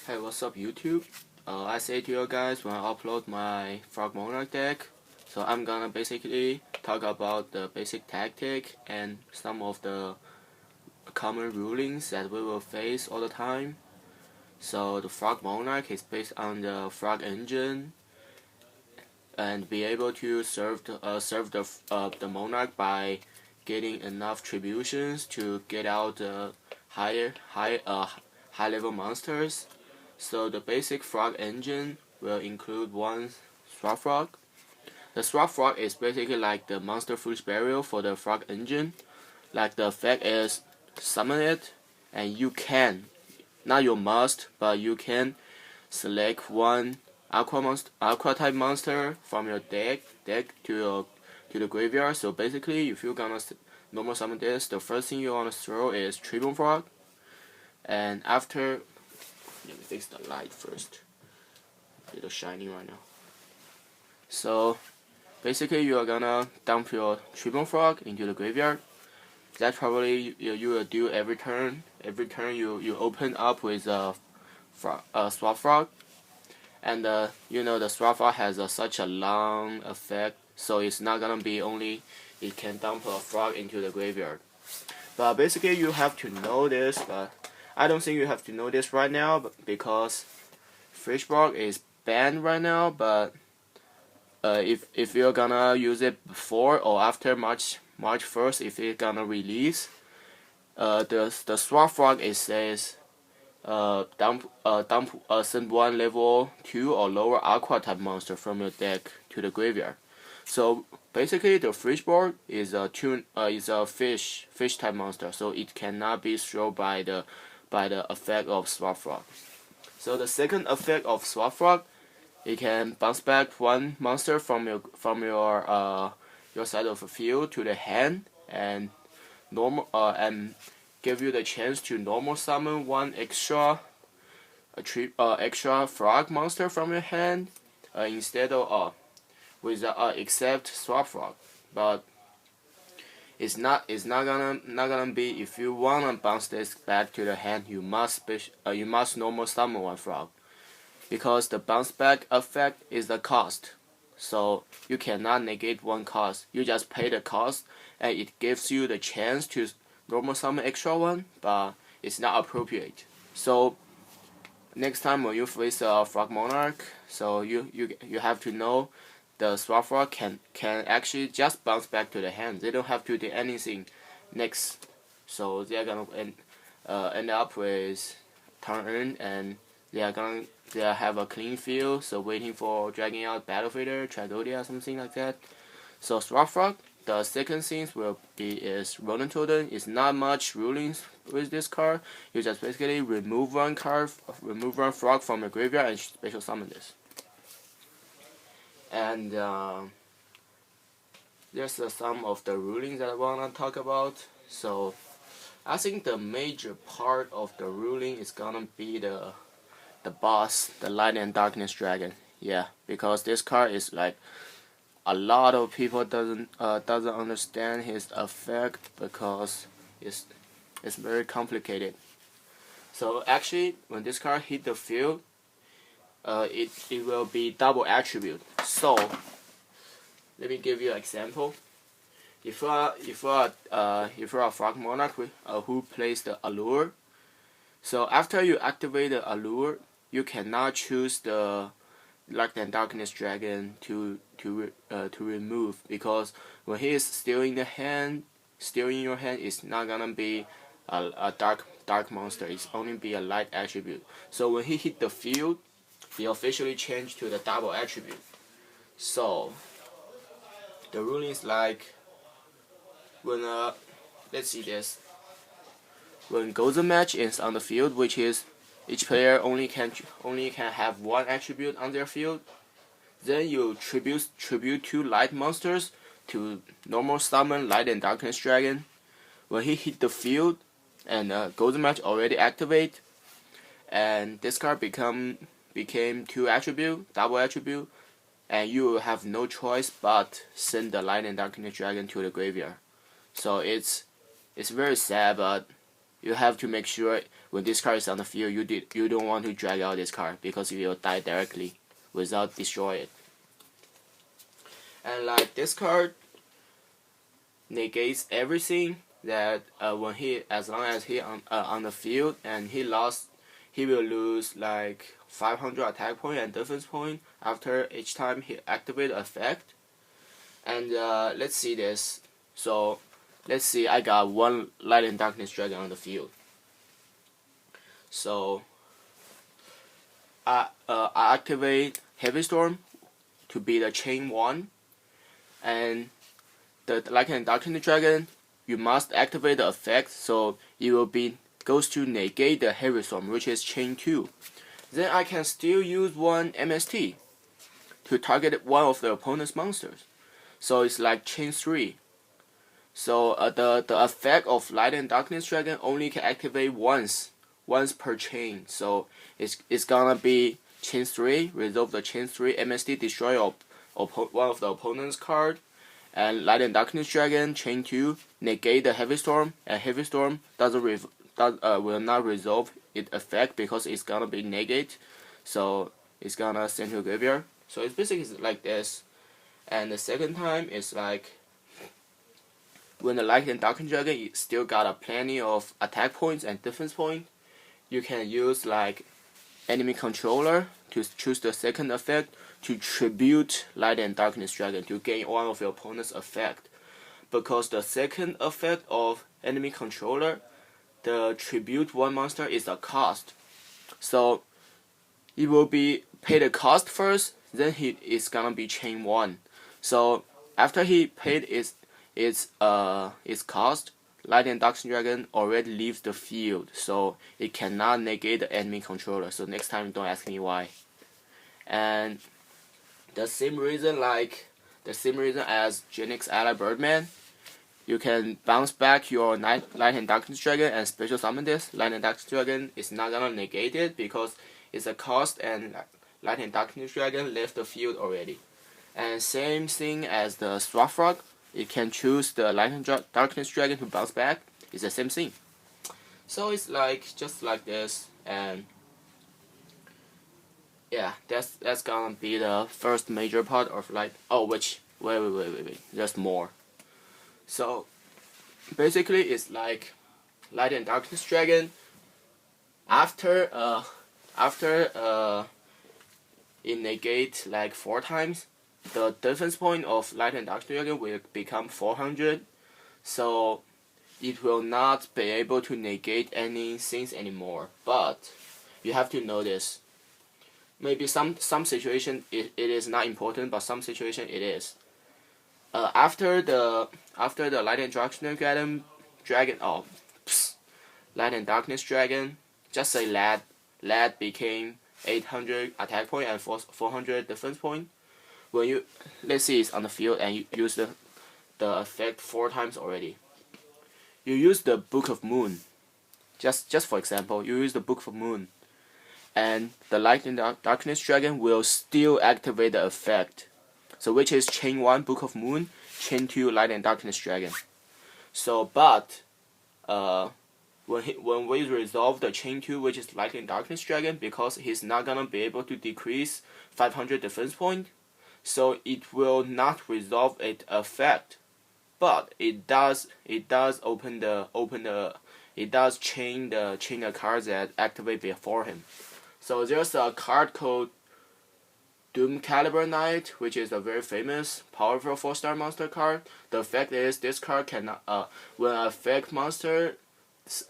Hey, what's up YouTube? I say to you guys when I upload my Frog Monarch deck, so I'm gonna basically talk about the basic tactic and some of the common rulings that we will face all the time. So the Frog Monarch is based on the Frog engine and be able to serve the Monarch by getting enough tributions to get out the high level monsters. So the basic frog engine will include one swap frog. The swap frog is basically like the monster foolish burial for the frog engine. Like the effect is summon it, and you can, not you must, but you can select one aqua type monster from your deck to the graveyard. So basically, if you're gonna normal summon this, the first thing you wanna throw is Tribune Frog, and after, let me fix the light first. A little shiny right now. So basically, you are gonna dump your Tribune Frog into the graveyard. That's probably you will do every turn. Every turn you open up with a swap frog, and you know the swap frog has such a long effect, so it's not gonna be only it can dump a frog into the graveyard. But basically, you have to know this, but I don't think you have to know this right now, because Fishbark is banned right now. But if you're gonna use it before or after March 1st, if it's gonna release, the swap frog, it says send one level 2 or lower aqua type monster from your deck to the graveyard. So basically, the Fishbark is a fish type monster, so it cannot be thrown by the effect of swap frog. So the second effect of swap frog, it can bounce back one monster from your side of the field to the hand, and give you the chance to normal summon one extra frog monster from your hand, instead of except swap frog. But it's not gonna be, if you wanna bounce this back to the hand, you must normal summon one frog, because the bounce back effect is the cost. So you cannot negate one cost. You just pay the cost, and it gives you the chance to normal summon extra one, but it's not appropriate. So next time when you face a Frog Monarch, so you have to know the swap frog can actually just bounce back to the hand. They don't have to do anything next. So they are gonna end up with turn, and they have a clean field. So waiting for dragging out Battlefighter, Tragodia, something like that. So swap frog, the second thing will be is Ronin Totem. It's not much rulings with this card. You just basically remove one frog from your graveyard and special summon this. And there's some of the rulings that I wanna talk about. So I think the major part of the ruling is gonna be the boss, the Light and Darkness Dragon. Yeah, because this card is like, a lot of people doesn't understand his effect, because it's very complicated. So actually, when this card hit the field, it will be double attribute. So let me give you an example. If you are a Frog Monarch who plays the Allure, so after you activate the Allure, you cannot choose the Light and Darkness Dragon to remove, because when he is still in your hand, it's not gonna be a dark monster. It's only be a light attribute. So when he hit the field, he officially changed to the double attribute. So the ruling is like, when let's see this. When Golden Match is on the field, which is each player only can have one attribute on their field, then you tribute 2 light monsters to normal summon Light and Darkness Dragon. When he hit the field and Golden Match already activate, and this card became 2 attribute, double attribute, and you have no choice but send the Light and Darkness Dragon to the graveyard. So it's very sad, but you have to make sure when this card is on the field, you don't want to drag out this card because you will die directly without destroy it. And like this card negates everything that when he, as long as he on the field and he will lose like 500 attack point and defense point after each time he activate effect. And let's see this. So let's see, I got one Light and Darkness Dragon on the field. So I activate Heavy Storm to be the chain 1, and the Light and Darkness Dragon, you must activate the effect, so it will be goes to negate the Heavy Storm, which is chain 2. Then I can still use one MST to target one of the opponent's monsters. So it's like chain 3. So the effect of Light and Darkness Dragon only can activate once per chain. So it's gonna be chain 3, resolve the chain 3, MST destroy one of the opponent's card, and Light and Darkness Dragon chain 2 negate the Heavy Storm, and Heavy Storm will not resolve its effect because it's gonna be negate. So it's gonna send to graveyard. So it's basically like this. And the second time is like when the Light and Darkness Dragon still got a plenty of attack points and defense points, you can use like enemy controller to choose the second effect to tribute Light and Darkness Dragon to gain one of your opponent's effect. Because the second effect of enemy controller, the tribute one monster is a cost. So it will be pay the cost first, then he is gonna be chain 1. So after he paid its cost, Light and Darkness Dragon already leaves the field, so it cannot negate the enemy controller. So next time don't ask me why. And the same reason as Genix Ally Birdman, you can bounce back your Light and Darkness Dragon and special summon this. Light and Darkness Dragon is not gonna negate it because it's a cost and Light and Darkness Dragon left the field already. And same thing as the Swap Frog, it can choose the Light and Darkness Dragon to bounce back. It's the same thing. So it's like just like this, and yeah, that's gonna be the first major part of like wait, there's more. So basically it's like Light and Darkness Dragon after it negate like 4 times, the defense point of Light and Darkness Dragon will become 400, so it will not be able to negate any things anymore. But you have to know this. Maybe some situation it is not important, but some situation it is. After the Light and Darkness Dragon, Light and Darkness Dragon, just say lad became 800 attack point and 400 defense point. When you, let's see, it's on the field and you use the effect 4 times already. You use the Book of Moon. Just for example, you use the Book of Moon, and the Light and Darkness Dragon will still activate the effect. So which is chain 1 Book of Moon, chain 2 Light and Darkness Dragon. So but when we resolve the chain 2, which is Light and Darkness Dragon, because he's not gonna be able to decrease 500 defense point, so it will not resolve its effect, but it does chain the cards that activate before him. So there's a card called Doom Caliber Knight, which is a very famous, powerful 4-star monster card. The effect is this card cannot when an effect monster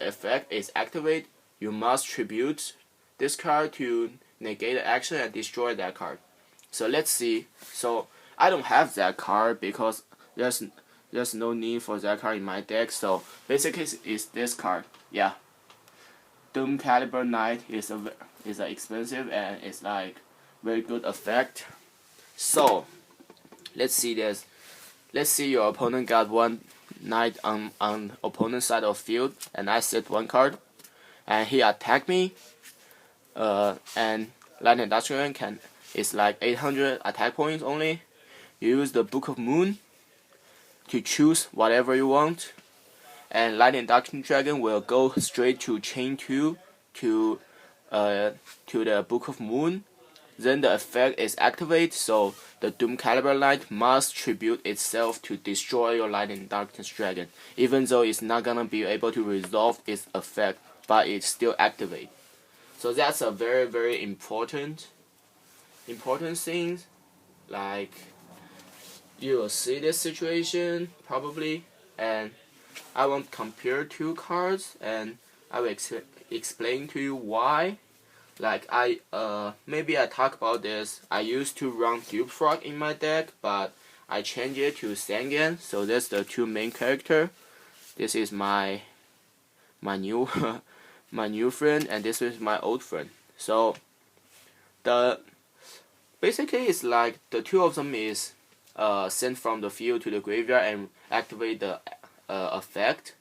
effect is activated, you must tribute this card to negate the action and destroy that card. So let's see. So I don't have that card because there's no need for that card in my deck. So basically it's this card. Yeah, Doom Caliber Knight is expensive and it's like very good effect. So let's see this. Let's see your opponent got one knight on opponent's side of field, and I set 1 card, and he attacked me. And Light and Darkness Dragon is like 800 attack points only. You use the Book of Moon to choose whatever you want, and Light and Darkness Dragon will go straight to chain 2 to the Book of Moon, then the effect is activated, so the Doom Caliber Light must tribute itself to destroy your Light and Darkness Dragon, even though it's not gonna be able to resolve its effect, but it's still activate. So that's a very, very important thing. Like, you will see this situation probably, and I won't compare two cards, and I will explain to you why. Like, maybe I talk about this. I used to run Dupe Frog in my deck, but I changed it to Sangan. So that's the two main character. This is my new my new friend, and this is my old friend. So basically it's like the two of them is sent from the field to the graveyard and activate the effect.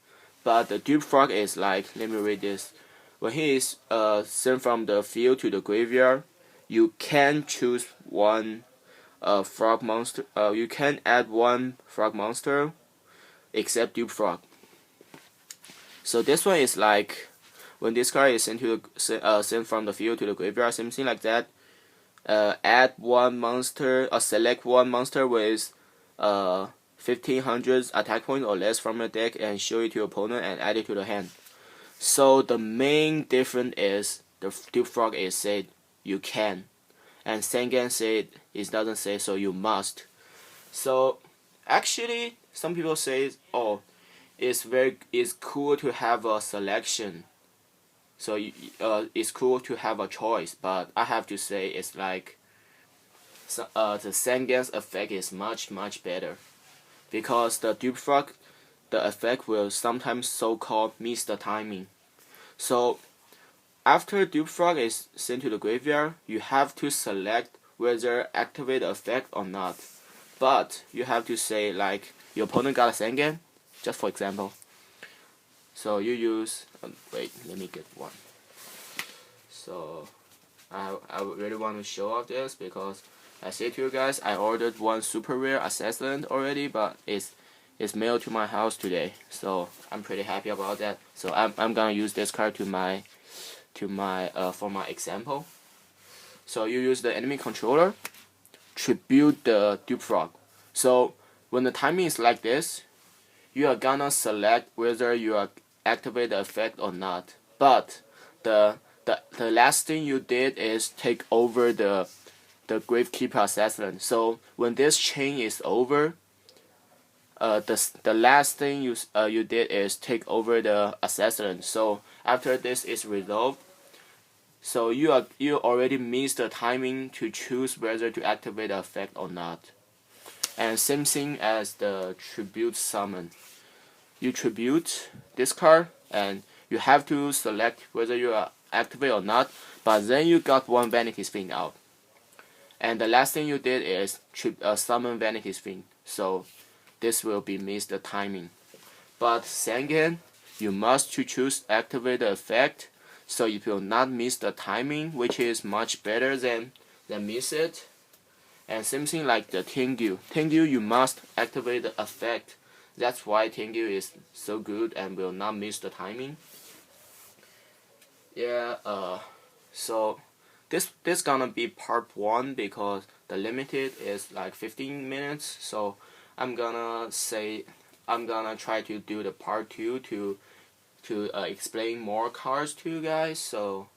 But the Dupe Frog is like, let me read this. When he is sent from the field to the graveyard, you can choose one frog monster. You can add one frog monster, except Dupe Frog. So this one is like, when this card is sent from the field to the graveyard, something like that. Add one monster, select one monster with 1500 attack points or less from your deck and show it to your opponent and add it to the hand. So the main difference is the Dupe Frog is said you can, and Sangan said it doesn't say so you must. So actually some people say, oh, it's cool to have a selection. So it's cool to have a choice, but I have to say it's like the Sangan's effect is much better, because the Dupe Frog, the effect will sometimes so-called miss the timing. So after Dupe Frog is sent to the graveyard, you have to select whether activate the effect or not. But you have to say, like, your opponent got a Sangan, just for example. So you use wait, let me get one. So I really want to show off this, because I say to you guys, I ordered one super rare assassin already, but it's mailed to my house today, so I'm pretty happy about that. So I'm gonna use this card for my example. So you use the enemy controller, tribute the Dupe Frog. So when the timing is like this, you are gonna select whether you are activate the effect or not. But the last thing you did is take over the gravekeeper assassin. So when this chain is over, the last thing you did is take over the assassin. So after this is resolved, so you already missed the timing to choose whether to activate the effect or not. And same thing as the tribute summon. You tribute this card, and you have to select whether you are activate or not, but then you got one Vanity Sphin out. And the last thing you did is summon Vanity Sphin. So this will be missed the timing. But Sangan, you must choose activate the effect, so you will not miss the timing, which is much better than miss it. And same thing like the Tengu. Tengu, you must activate the effect. That's why Tengu is so good and will not miss the timing. Yeah, so this gonna be part 1, because the limited is like 15 minutes. So I'm gonna try to do the part 2 to explain more cards to you guys. So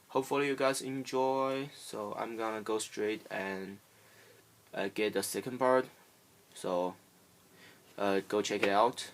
hopefully you guys enjoy. So I'm gonna go straight and get the second part. So go check it out.